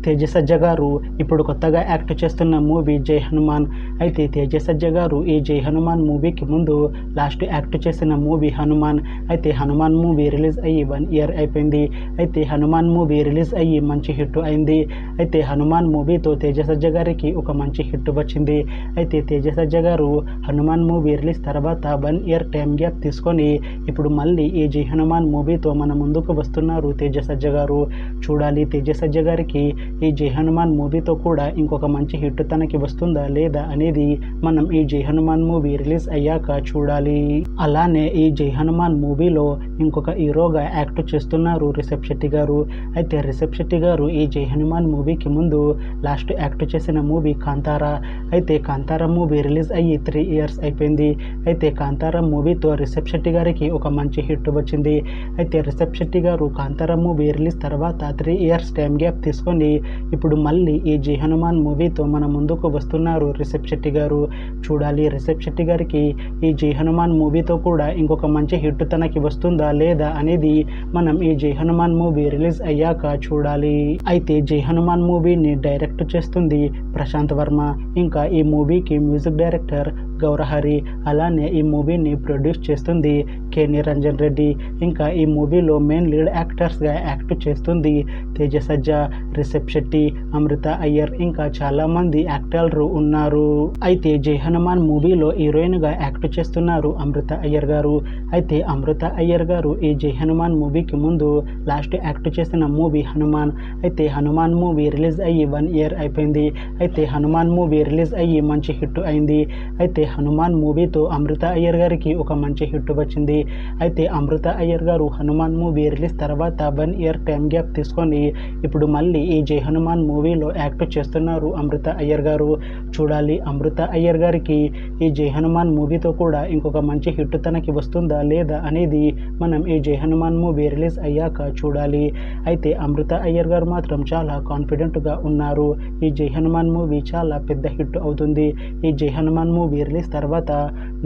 తేజసజ్జ గారు ఇప్పుడు కొత్తగా యాక్ట్ చేస్తున్న మూవీ జై హనుమాన్. అయితే తేజసజ్జ గారు ఈ జై హనుమాన్ మూవీకి ముందు లాస్ట్ యాక్ట్ చేసిన మూవీ హనుమాన్. అయితే హనుమాన్ మూవీ రిలీజ్ అయ్యి 1 year అయిపోయింది. అయితే హనుమాన్ మూవీ రిలీజ్ అయ్యి మంచి హిట్ అయింది. అయితే హనుమాన్ మూవీతో తేజసజ్జ గారికి ఒక మంచి హిట్ వచ్చింది. అయితే తేజసజ్జ గారు హనుమాన్ మూవీ రిలీజ్ తర్వాత 1 year టైం గ్యాప్ తీసుకొని ఇప్పుడు మళ్ళీ ఈ జై హనుమాన్ మూవీతో మన ముందుకు వస్తున్నారు తేజసజ్జ గారు. చూడాలి తేజసజ్జ గారికి ఈ జై హనుమాన్ మూవీతో కూడా ఇంకొక మంచి హిట్ తనకి వస్తుందా లేదా అనేది మనం ఈ జై హనుమాన్ మూవీ రిలీజ్ అయ్యాక చూడాలి. అలానే ఈ జై హనుమాన్ మూవీలో ఇంకొక హీరోగా యాక్ట్ చేస్తున్నారు రిషబ్ శెట్టి గారు. అయితే రిషబ్ శెట్టి గారు ఈ జై హనుమాన్ మూవీకి ముందు లాస్ట్ యాక్ట్ చేసిన మూవీ కాంతారా. అయితే కాంతారా మూవీ రిలీజ్ అయ్యి 3 years అయిపోయింది. అయితే కాంతారా మూవీతో రిషబ్ శెట్టి గారికి ఒక మంచి హిట్ వచ్చింది. అయితే రిషబ్ శెట్టి గారు కాంతారా మూవీ రిలీజ్ తర్వాత 3 years టైం గ్యాప్ తీసుకొని ఇప్పుడు మళ్ళీ ఈ జై హనుమాన్ మూవీతో మన ముందుకు వస్తున్నారు రిషబ్ శెట్టి గారు. చూడాలి రిషబ్ శెట్టి గారికి ఈ జై హనుమాన్ మూవీతో కూడా ఇంకొక మంచి హిట్ తనకి వస్తుందా లేదా అనేది మనం ఈ జై హనుమాన్ మూవీ రిలీజ్ అయ్యాక చూడాలి. అయితే జై హనుమాన్ మూవీని డైరెక్ట్ చేస్తుంది ప్రశాంత్ వర్మ. ఇంకా ఈ మూవీకి మ్యూజిక్ డైరెక్టర్ గౌరహరి. అలానే ఈ మూవీని ప్రొడ్యూస్ చేస్తుంది కె నిరంజన్ రెడ్డి. ఇంకా ఈ మూవీలో మెయిన్ లీడ్ యాక్టర్స్గా యాక్ట్ చేస్తుంది తేజసజ్జ, రిషబ్ శెట్టి, అమృత అయ్యర్ ఇంకా చాలామంది యాక్టర్లు ఉన్నారు. అయితే జై హనుమాన్ మూవీలో హీరోయిన్గా యాక్ట్ చేస్తున్నారు అమృత అయ్యర్ గారు. అయితే అమృత అయ్యర్ గారు ఈ జై హనుమాన్ మూవీకి ముందు లాస్ట్ యాక్ట్ చేసిన మూవీ హనుమాన్. అయితే హనుమాన్ మూవీ రిలీజ్ అయ్యి 1 year అయిపోయింది. అయితే హనుమాన్ మూవీ రిలీజ్ అయ్యి మంచి హిట్ అయింది. అయితే హనుమాన్ మూవీతో అమృత అయ్యర్ గారికి ఒక మంచి హిట్ వచ్చింది. అయితే అమృత అయ్యర్ గారు హనుమాన్ మూవీ రిలీజ్ తర్వాత 1 year టైం గ్యాప్ తీసుకొని ఇప్పుడు మళ్ళీ ఈ జై హనుమాన్ మూవీలో యాక్ట్ చేస్తున్నారు అమృత అయ్యర్ గారు. చూడాలి అమృత అయ్యర్ గారికి ఈ జై హనుమాన్ మూవీతో కూడా ఇంకొక మంచి హిట్ తనకి వస్తుందా లేదా అనేది మనం ఈ జై హనుమాన్ మూవీ రిలీజ్ అయ్యాక చూడాలి. అయితే అమృత అయ్యర్ గారు మాత్రం చాలా కాన్ఫిడెంట్గా ఉన్నారు. ఈ జై హనుమాన్ మూవీ చాలా పెద్ద హిట్ అవుతుంది. ఈ జై హనుమాన్ మూవీ రిలీజ్ తర్వాత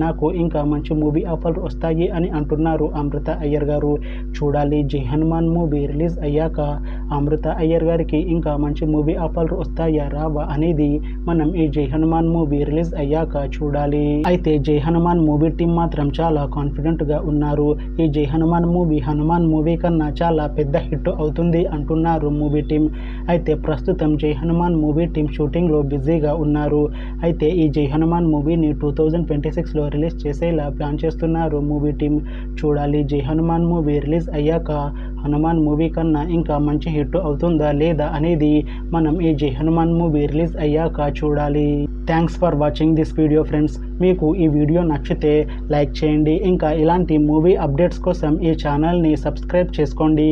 నాకు ఇంకా మంచి మూవీ ఆఫర్లు వస్తాయి అని అంటున్నారు అమృత అయ్యర్ గారు. చూడాలి జై హనుమాన్ మూవీ రిలీజ్ అయ్యాక అమృత అయ్యర్ గారికి ఇంకా మంచి మూవీ ఆఫర్లు వస్తాయా రావా అనేది మనం ఈ జై హనుమాన్ మూవీ రిలీజ్ అయ్యాక చూడాలి. అయితే జై హనుమాన్ మూవీ టీం మాత్రం చాలా కాన్ఫిడెంట్గా ఉన్నారు. ఈ జై హనుమాన్ మూవీ కన్నా చాలా పెద్ద హిట్ అవుతుంది అంటున్నారు మూవీ టీం. అయితే ప్రస్తుతం జై హనుమాన్ మూవీ టీం షూటింగ్లో బిజీగా ఉన్నారు. అయితే ఈ జై హనుమాన్ మూవీని 2026లో రిలీజ్ చేసేలా ప్లాన్ చేస్తున్నారు మూవీ టీం. చూడాలి జై హనుమాన్ మూవీ రిలీజ్ అయ్యాక హనుమాన్ మూవీ కన్నా ఇంకా మంచి హిట్ అవుతుందా లేదా అనేది మనం ఈ జై హనుమాన్ మూవీ రిలీజ్ అయ్యాక చూడాలి. Thanks for watching this video friends. మీకు ఈ వీడియో నచ్చితే లైక్ చేయండి. ఇంకా ఇలాంటి మూవీ అప్డేట్స్ కోసం ఈ ఛానల్ని సబ్స్క్రైబ్ చేసుకోండి.